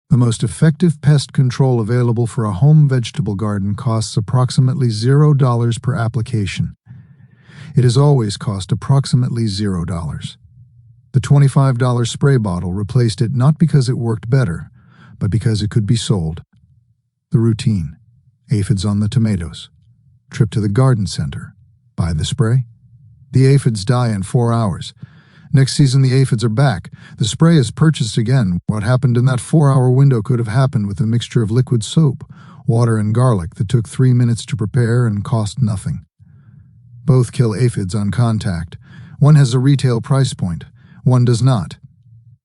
The most effective pest control available for a home vegetable garden costs approximately $0 per application. It has always cost approximately $0. The $25 spray bottle replaced it not because it worked better, but because it could be sold. The routine: aphids on the tomatoes. Trip to the garden center. Buy the spray. The aphids die in 4 hours. Next season the aphids are back. The spray is purchased again. What happened in that 4-hour window could have happened with a mixture of liquid soap, water, and garlic that took 3 minutes to prepare and cost nothing. Both kill aphids on contact. One has a retail price point, one does not,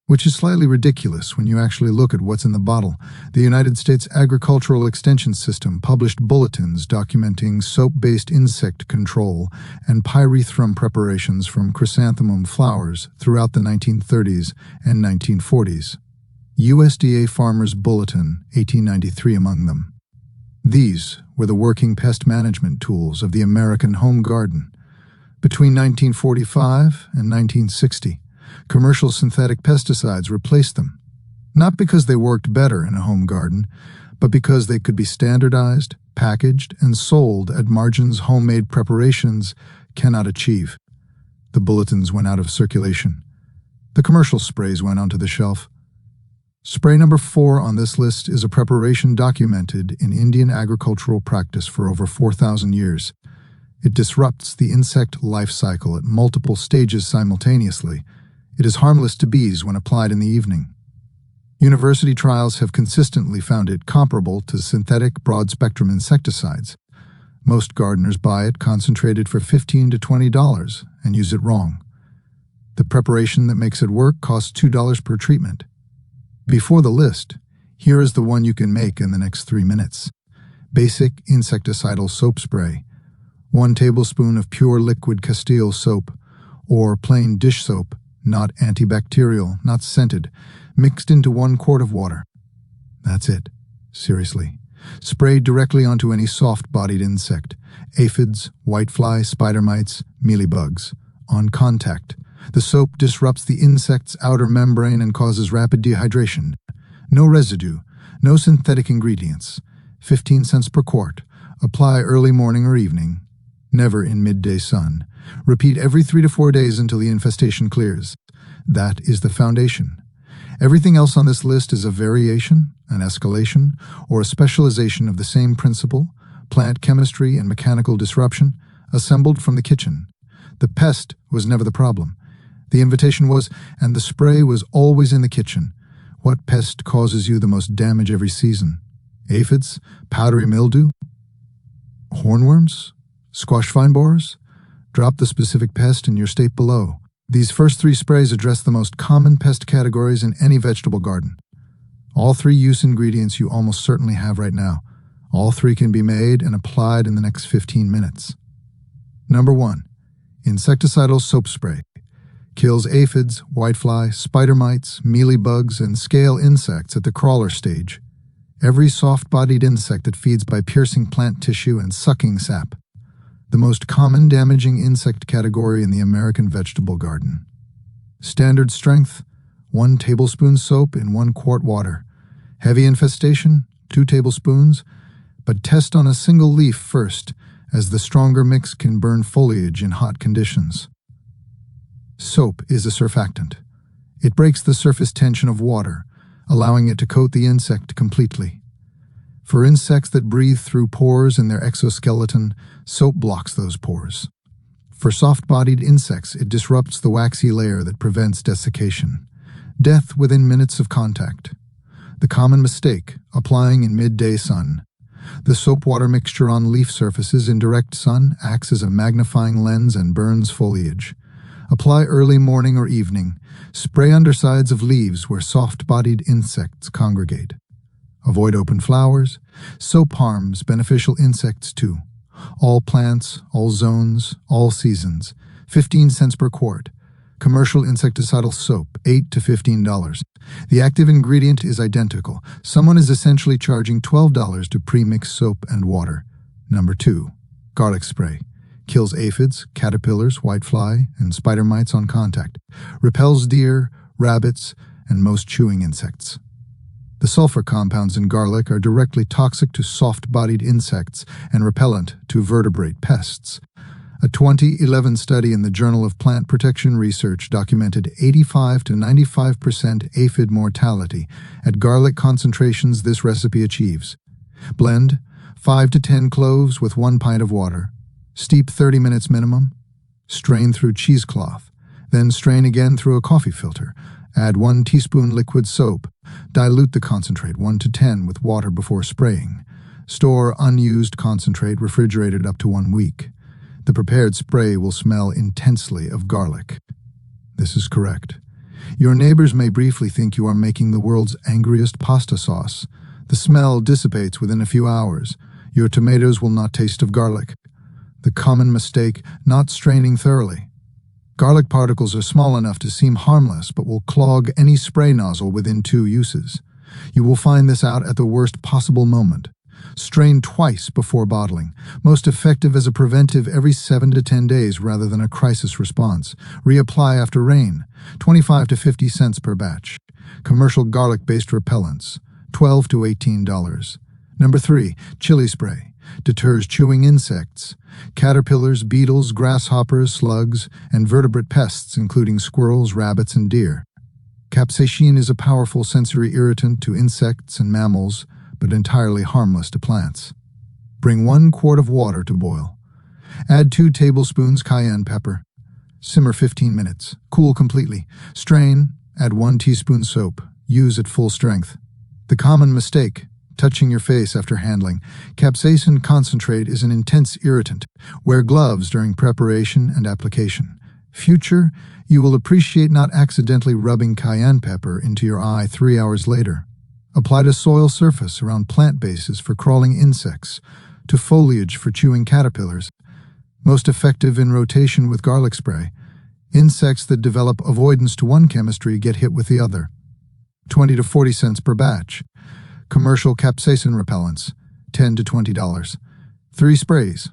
which is slightly ridiculous when you actually look at what's in the bottle. The United States Agricultural Extension System published bulletins documenting soap-based insect control and pyrethrum preparations from chrysanthemum flowers throughout the 1930s and 1940s. USDA Farmers Bulletin, 1893 among them. These were the working pest management tools of the American home garden. Between 1945 and 1960, commercial synthetic pesticides replaced them, not because they worked better in a home garden, but because they could be standardized, packaged, and sold at margins homemade preparations cannot achieve. The bulletins went out of circulation. The commercial sprays went onto the shelf. Spray number 4 on this list is a preparation documented in Indian agricultural practice for over 4,000 years. It disrupts the insect life cycle at multiple stages simultaneously. It is harmless to bees when applied in the evening. University trials have consistently found it comparable to synthetic broad-spectrum insecticides. Most gardeners buy it concentrated for $15 to $20 and use it wrong. The preparation that makes it work costs $2 per treatment. Before the list, here is the one you can make in the next 3 minutes. Basic insecticidal soap spray. 1 tablespoon of pure liquid Castile soap, or plain dish soap, not antibacterial, not scented, mixed into 1 quart of water. That's it. Seriously. Spray directly onto any soft-bodied insect, aphids, whiteflies, spider mites, mealybugs. On contact, the soap disrupts the insect's outer membrane and causes rapid dehydration. No residue, no synthetic ingredients. 15 cents per quart. Apply early morning or evening. Never in midday sun. Repeat every 3 to 4 days until the infestation clears. That is the foundation. Everything else on this list is a variation, an escalation, or a specialization of the same principle, plant chemistry and mechanical disruption, assembled from the kitchen. The pest was never the problem. The invitation was, and the spray was always in the kitchen. What pest causes you the most damage every season? Aphids? Powdery mildew? Hornworms? Squash vine borers? Drop the specific pest in your state below. These first 3 sprays address the most common pest categories in any vegetable garden. All 3 use ingredients you almost certainly have right now. All 3 can be made and applied in the next 15 minutes. Number 1. Insecticidal soap spray. Kills aphids, whitefly, spider mites, mealybugs, and scale insects at the crawler stage. Every soft-bodied insect that feeds by piercing plant tissue and sucking sap. The most common damaging insect category in the American vegetable garden. Standard strength, 1 tablespoon soap in 1 quart water. Heavy infestation, 2 tablespoons, but test on a single leaf first, as the stronger mix can burn foliage in hot conditions. Soap is a surfactant. It breaks the surface tension of water, allowing it to coat the insect completely. For insects that breathe through pores in their exoskeleton, soap blocks those pores. For soft-bodied insects, it disrupts the waxy layer that prevents desiccation. Death within minutes of contact. The common mistake, applying in midday sun. The soap water mixture on leaf surfaces in direct sun acts as a magnifying lens and burns foliage. Apply early morning or evening. Spray undersides of leaves where soft-bodied insects congregate. Avoid open flowers. Soap harms beneficial insects too. All plants, all zones, all seasons. 15 cents per quart. Commercial insecticidal soap, $8 to $15. The active ingredient is identical. Someone is essentially charging $12 to pre-mix soap and water. Number 2. Garlic spray. Kills aphids, caterpillars, whitefly, and spider mites on contact. Repels deer, rabbits, and most chewing insects. The sulfur compounds in garlic are directly toxic to soft-bodied insects and repellent to vertebrate pests. A 2011 study in the Journal of Plant Protection Research documented 85 to 95% aphid mortality at garlic concentrations this recipe achieves. Blend 5 to 10 cloves with 1 pint of water. Steep 30 minutes minimum. Strain through cheesecloth. Then strain again through a coffee filter. Add 1 teaspoon liquid soap. Dilute the concentrate 1 to 10 with water before spraying. Store unused concentrate refrigerated up to 1 week. The prepared spray will smell intensely of garlic. This is correct. Your neighbors may briefly think you are making the world's angriest pasta sauce. The smell dissipates within a few hours. Your tomatoes will not taste of garlic. The common mistake, not straining thoroughly. Garlic particles are small enough to seem harmless but will clog any spray nozzle within 2 uses. You will find this out at the worst possible moment. Strain twice before bottling, most effective as a preventive every 7 to 10 days rather than a crisis response. Reapply after rain, 25 to 50 cents per batch. Commercial garlic-based repellents, $12 to $18. Number 3, chili spray. Deters chewing insects, caterpillars, beetles, grasshoppers, slugs, and vertebrate pests including squirrels, rabbits, and deer. Capsaicin is a powerful sensory irritant to insects and mammals, but entirely harmless to plants. Bring 1 quart of water to boil. Add 2 tablespoons cayenne pepper. Simmer 15 minutes. Cool completely. Strain. Add 1 teaspoon soap. Use at full strength. The common mistake, touching your face after handling. Capsaicin concentrate is an intense irritant. Wear gloves during preparation and application. Future, you will appreciate not accidentally rubbing cayenne pepper into your eye 3 hours later. Apply to soil surface around plant bases for crawling insects, to foliage for chewing caterpillars. Most effective in rotation with garlic spray. Insects that develop avoidance to one chemistry get hit with the other. 20 to 40 cents per batch. Commercial capsaicin repellents, $10 to $20. 3 sprays,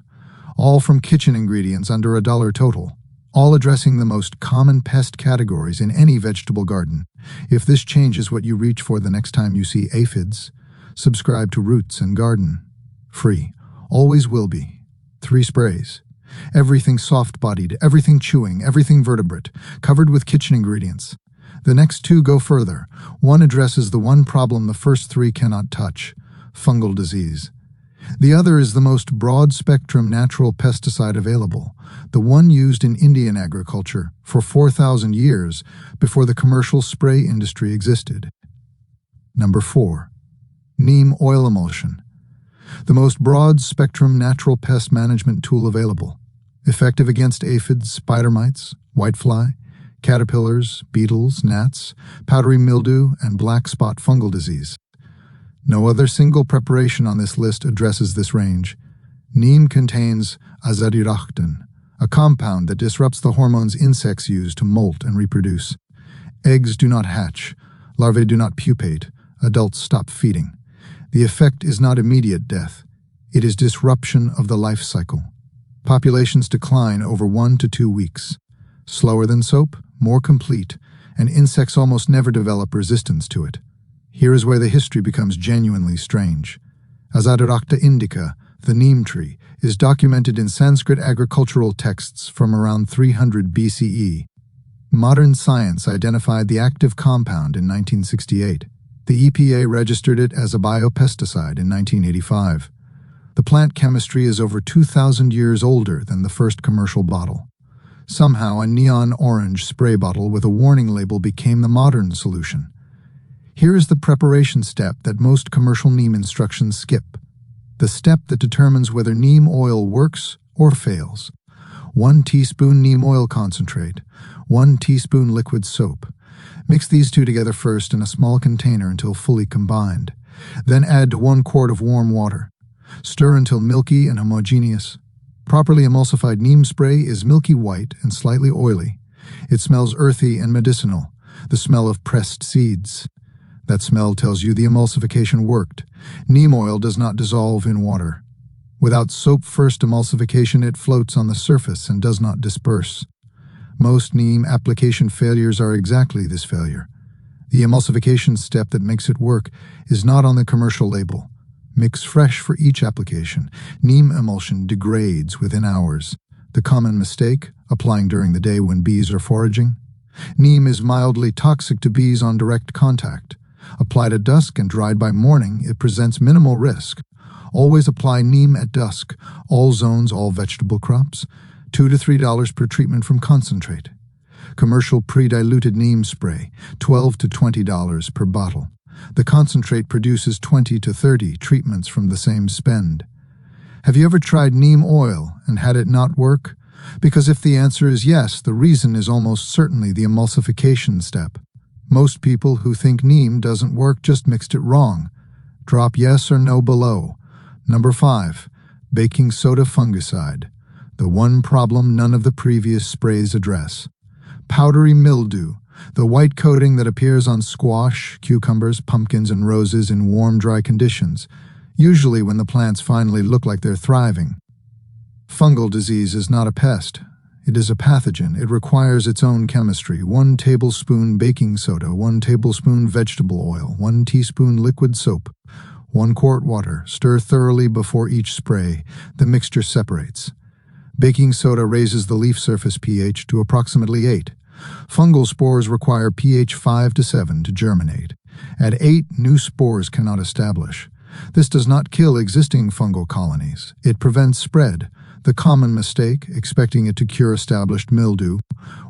all from kitchen ingredients under $1 total, all addressing the most common pest categories in any vegetable garden. If this changes what you reach for the next time you see aphids, subscribe to Roots and Garden. Free. Always will be. 3 sprays. Everything soft-bodied, everything chewing, everything vertebrate, covered with kitchen ingredients. The next 2 go further. 1 addresses the one problem the first 3 cannot touch, fungal disease. The other is the most broad-spectrum natural pesticide available, the one used in Indian agriculture for 4,000 years before the commercial spray industry existed. Number 4. Neem oil emulsion. The most broad-spectrum natural pest management tool available. Effective against aphids, spider mites, whitefly, caterpillars, beetles, gnats, powdery mildew, and black spot fungal disease. No other single preparation on this list addresses this range. Neem contains azadirachtin, a compound that disrupts the hormones insects use to molt and reproduce. Eggs do not hatch, larvae do not pupate, adults stop feeding. The effect is not immediate death. It is disruption of the life cycle. Populations decline over 1 to 2 weeks. Slower than soap, more complete, and insects almost never develop resistance to it. Here is where the history becomes genuinely strange. Azadirachta indica, the neem tree, is documented in Sanskrit agricultural texts from around 300 BCE. Modern science identified the active compound in 1968. The EPA registered it as a biopesticide in 1985. The plant chemistry is over 2,000 years older than the first commercial bottle. Somehow, a neon orange spray bottle with a warning label became the modern solution. Here is the preparation step that most commercial neem instructions skip. The step that determines whether neem oil works or fails. 1 teaspoon neem oil concentrate, 1 teaspoon liquid soap. Mix these 2 together first in a small container until fully combined. Then add to 1 quart of warm water. Stir until milky and homogeneous. Properly emulsified neem spray is milky white and slightly oily. It smells earthy and medicinal, the smell of pressed seeds. That smell tells you the emulsification worked. Neem oil does not dissolve in water. Without soap-first emulsification, it floats on the surface and does not disperse. Most neem application failures are exactly this failure. The emulsification step that makes it work is not on the commercial label. Mix fresh for each application. Neem emulsion degrades within hours. The common mistake, applying during the day when bees are foraging. Neem is mildly toxic to bees on direct contact. Applied at dusk and dried by morning, it presents minimal risk. Always apply neem at dusk, all zones, all vegetable crops. $2 to $3 per treatment from concentrate. Commercial pre-diluted neem spray, $12 to $20 per bottle. The concentrate produces 20 to 30 treatments from the same spend. Have you ever tried neem oil and had it not work? Because if the answer is yes, the reason is almost certainly the emulsification step. Most people who think neem doesn't work just mixed it wrong. Drop yes or no below. Number 5. Baking soda fungicide. The one problem none of the previous sprays address. Powdery mildew, the white coating that appears on squash, cucumbers, pumpkins, and roses in warm, dry conditions, usually when the plants finally look like they're thriving. Fungal disease is not a pest. It is a pathogen. It requires its own chemistry. 1 tablespoon baking soda, 1 tablespoon vegetable oil, 1 teaspoon liquid soap, 1 quart water. Stir thoroughly before each spray. The mixture separates. Baking soda raises the leaf surface pH to approximately 8. Fungal spores require pH 5 to 7 to germinate. At 8, new spores cannot establish. This does not kill existing fungal colonies. It prevents spread. The common mistake, expecting it to cure established mildew.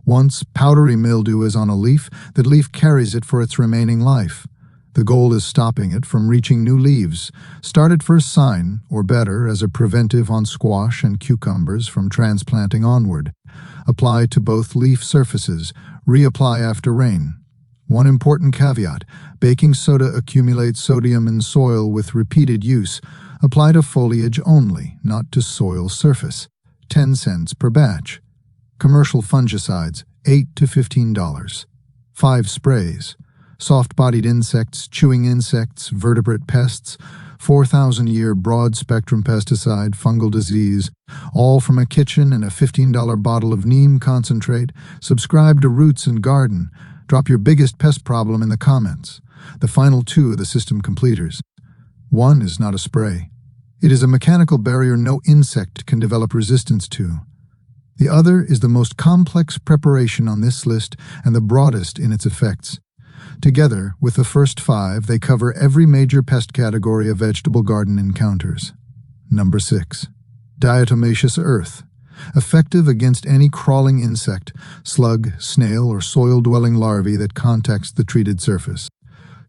Once powdery mildew is on a leaf, that leaf carries it for its remaining life. The goal is stopping it from reaching new leaves. Start at first sign, or better, as a preventive on squash and cucumbers from transplanting onward. Apply to both leaf surfaces. Reapply after rain. One important caveat: baking soda accumulates sodium in soil with repeated use. Apply to foliage only, not to soil surface. 10 cents per batch. Commercial fungicides, $8 to $15. 5 sprays. Soft-bodied insects, chewing insects, vertebrate pests, 4,000-year broad-spectrum pesticide, fungal disease, all from a kitchen and a $15 bottle of neem concentrate. Subscribe to Roots and Garden. Drop your biggest pest problem in the comments. The final 2 are the system completers. 1 is not a spray. It is a mechanical barrier no insect can develop resistance to. The other is the most complex preparation on this list and the broadest in its effects. Together, with the first 5, they cover every major pest category a vegetable garden encounters. Number 6. Diatomaceous earth. Effective against any crawling insect, slug, snail, or soil-dwelling larvae that contacts the treated surface.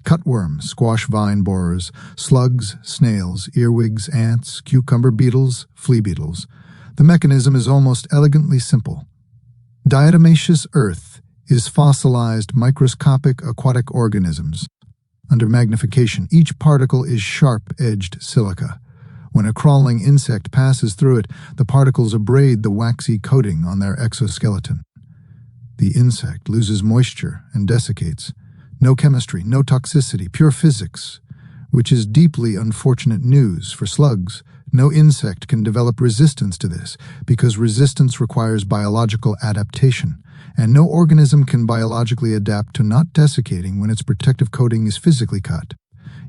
Cutworms, squash vine borers, slugs, snails, earwigs, ants, cucumber beetles, flea beetles. The mechanism is almost elegantly simple. Diatomaceous earth is fossilized microscopic aquatic organisms. Under magnification, each particle is sharp-edged silica. When a crawling insect passes through it, the particles abrade the waxy coating on their exoskeleton. The insect loses moisture and desiccates. No chemistry, no toxicity, pure physics, which is deeply unfortunate news for slugs. No insect can develop resistance to this because resistance requires biological adaptation, and no organism can biologically adapt to not desiccating when its protective coating is physically cut.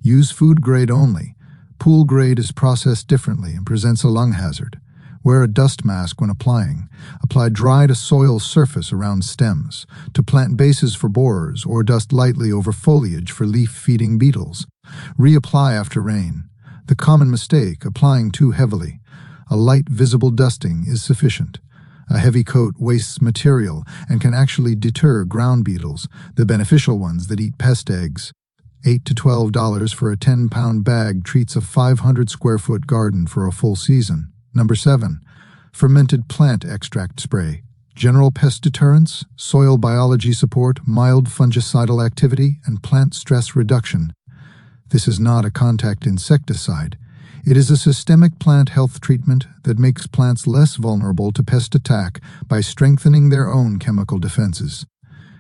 Use food grade only. Pool grade is processed differently and presents a lung hazard. Wear a dust mask when applying. Apply dry to soil surface around stems, to plant bases for borers, or dust lightly over foliage for leaf-feeding beetles. Reapply after rain. The common mistake, applying too heavily. A light visible dusting is sufficient. A heavy coat wastes material and can actually deter ground beetles, the beneficial ones that eat pest eggs. $8 to $12 for a 10-pound bag treats a 500-square-foot garden for a full season. Number 7. Fermented plant extract spray. General pest deterrence, soil biology support, mild fungicidal activity, and plant stress reduction. This is not a contact insecticide. It is a systemic plant health treatment that makes plants less vulnerable to pest attack by strengthening their own chemical defenses.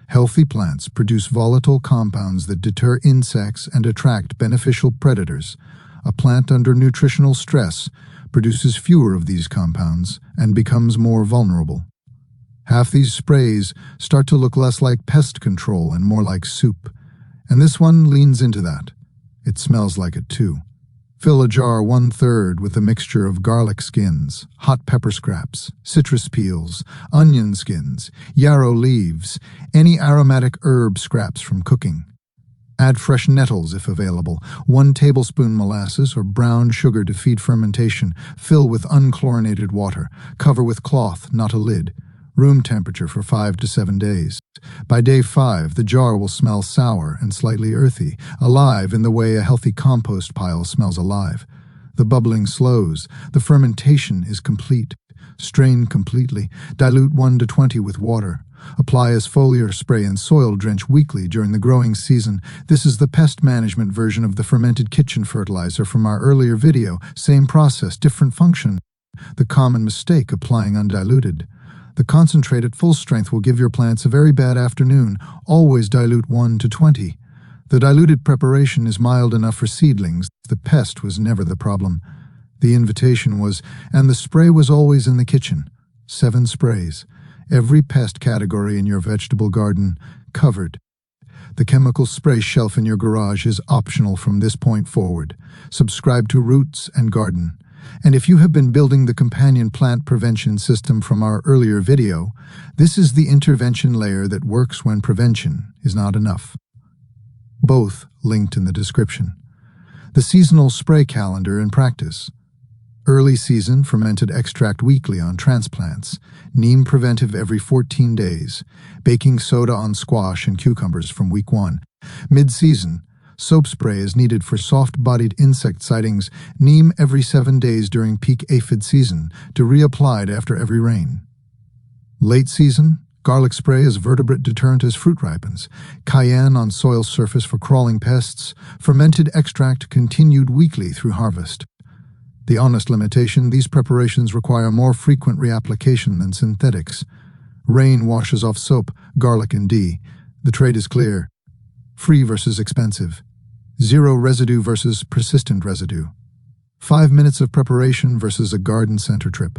Healthy plants produce volatile compounds that deter insects and attract beneficial predators. A plant under nutritional stress produces fewer of these compounds and becomes more vulnerable. Half these sprays start to look less like pest control and more like soup. And this one leans into that. It smells like it too. Fill a jar 1/3 with a mixture of garlic skins, hot pepper scraps, citrus peels, onion skins, yarrow leaves, any aromatic herb scraps from cooking. Add fresh nettles if available, 1 tablespoon molasses or brown sugar to feed fermentation. Fill with unchlorinated water. Cover with cloth, not a lid. Room temperature for 5 to 7 days. By day 5, the jar will smell sour and slightly earthy, alive in the way a healthy compost pile smells alive. The bubbling slows. The fermentation is complete. Strain completely. Dilute 1 to 20 with water. Apply as foliar spray and soil drench weekly during the growing season. This is the pest management version of the fermented kitchen fertilizer from our earlier video. Same process, different function. The common mistake, applying undiluted. The concentrate at full strength will give your plants a very bad afternoon. Always dilute 1 to 20. The diluted preparation is mild enough for seedlings. The pest was never the problem. The invitation was, and the spray was always in the kitchen. 7 sprays. Every pest category in your vegetable garden covered. The chemical spray shelf in your garage is optional from this point forward. Subscribe to Roots and Garden. And if you have been building the companion plant prevention system from our earlier video, this is the intervention layer that works when prevention is not enough. Both linked in the description. The seasonal spray calendar in practice. Early season, fermented extract weekly on transplants. Neem preventive every 14 days. Baking soda on squash and cucumbers from week 1. Mid-season, soap spray is needed for soft-bodied insect sightings. Neem every 7 days during peak aphid season, to reapplied after every rain. Late season, garlic spray as vertebrate deterrent as fruit ripens. Cayenne on soil surface for crawling pests. Fermented extract continued weekly through harvest. The honest limitation, these preparations require more frequent reapplication than synthetics. Rain washes off soap, garlic and D. The trade is clear. Free versus expensive. Zero residue versus persistent residue. 5 minutes of preparation versus a garden center trip.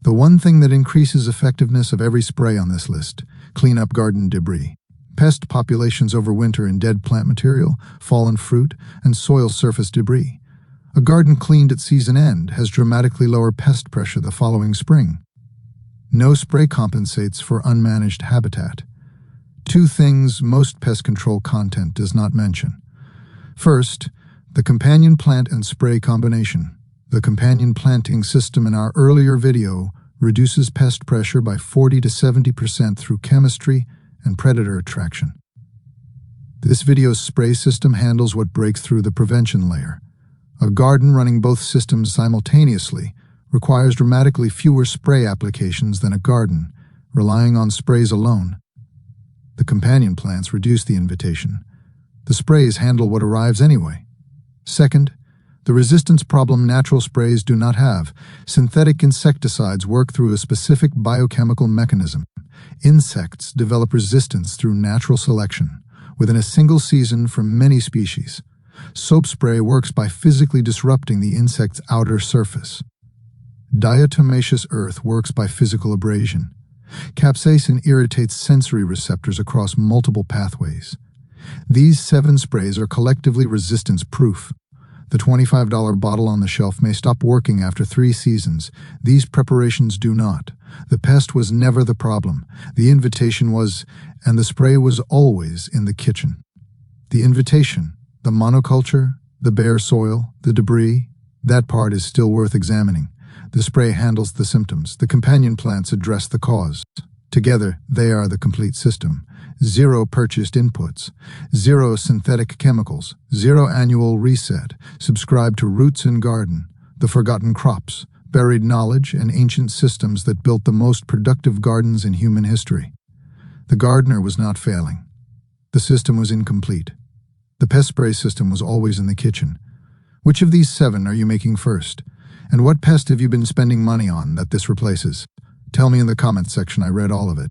The one thing that increases effectiveness of every spray on this list: clean up garden debris. Pest populations overwinter in dead plant material, fallen fruit, and soil surface debris. A garden cleaned at season end has dramatically lower pest pressure the following spring. No spray compensates for unmanaged habitat. 2 things most pest control content does not mention. First, the companion plant and spray combination. The companion planting system in our earlier video reduces pest pressure by 40 to 70% through chemistry and predator attraction. This video's spray system handles what breaks through the prevention layer. A garden running both systems simultaneously requires dramatically fewer spray applications than a garden relying on sprays alone. The companion plants reduce the invitation. The sprays handle what arrives anyway. Second, the resistance problem natural sprays do not have. Synthetic insecticides work through a specific biochemical mechanism. Insects develop resistance through natural selection within a single season for many species. Soap spray works by physically disrupting the insect's outer surface. Diatomaceous earth works by physical abrasion. Capsaicin irritates sensory receptors across multiple pathways. These 7 sprays are collectively resistance-proof. The $25 bottle on the shelf may stop working after 3 seasons. These preparations do not. The pest was never the problem. The invitation was, and the spray was always in the kitchen. The invitation, the monoculture, the bare soil, the debris, that part is still worth examining. The spray handles the symptoms. The companion plants address the cause. Together, they are the complete system. 0 purchased inputs, 0 synthetic chemicals, 0 annual reset. Subscribe to Roots and Garden, the forgotten crops, buried knowledge, and ancient systems that built the most productive gardens in human history. The gardener was not failing. The system was incomplete. The pest spray system was always in the kitchen. Which of these 7 are you making first? And what pest have you been spending money on that this replaces? Tell me in the comments section. I read all of it.